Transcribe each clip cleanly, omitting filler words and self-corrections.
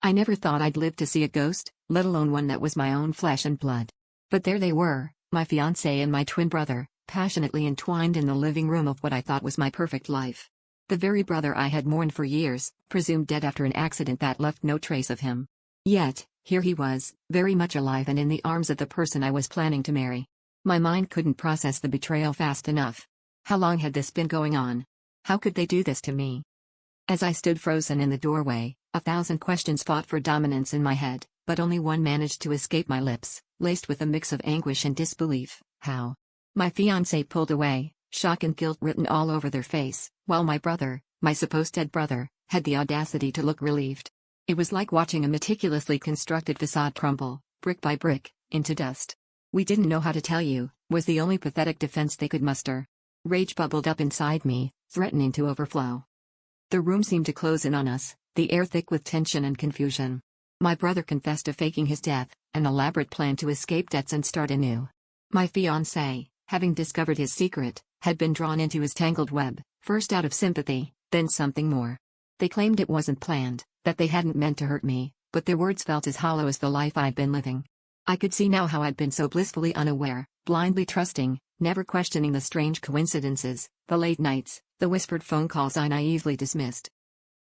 I never thought I'd live to see a ghost, let alone one that was my own flesh and blood. But there they were, my fiancé and my twin brother, passionately entwined in the living room of what I thought was my perfect life. The very brother I had mourned for years, presumed dead after an accident that left no trace of him. Yet, here he was, very much alive and in the arms of the person I was planning to marry. My mind couldn't process the betrayal fast enough. How long had this been going on? How could they do this to me? As I stood frozen in the doorway, 1,000 questions fought for dominance in my head, but only one managed to escape my lips, laced with a mix of anguish and disbelief. How? My fiancé pulled away, shock and guilt written all over their face, while my brother, my supposed dead brother, had the audacity to look relieved. It was like watching a meticulously constructed facade crumble, brick by brick, into dust. "We didn't know how to tell you," was the only pathetic defense they could muster. Rage bubbled up inside me, threatening to overflow. The room seemed to close in on us, the air thick with tension and confusion. My brother confessed to faking his death, an elaborate plan to escape debts and start anew. My fiancé, having discovered his secret, had been drawn into his tangled web, first out of sympathy, then something more. They claimed it wasn't planned, that they hadn't meant to hurt me, but their words felt as hollow as the life I'd been living. I could see now how I'd been so blissfully unaware, blindly trusting, never questioning the strange coincidences, the late nights, the whispered phone calls I naively dismissed.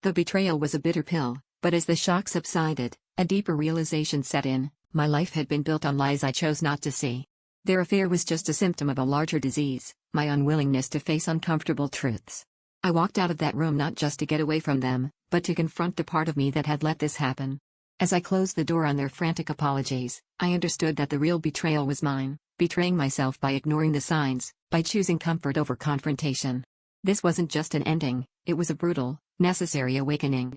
The betrayal was a bitter pill, but as the shock subsided, a deeper realization set in. My life had been built on lies I chose not to see. Their affair was just a symptom of a larger disease, my unwillingness to face uncomfortable truths. I walked out of that room not just to get away from them, but to confront the part of me that had let this happen. As I closed the door on their frantic apologies, I understood that the real betrayal was mine, betraying myself by ignoring the signs, by choosing comfort over confrontation. This wasn't just an ending, it was a brutal, necessary awakening.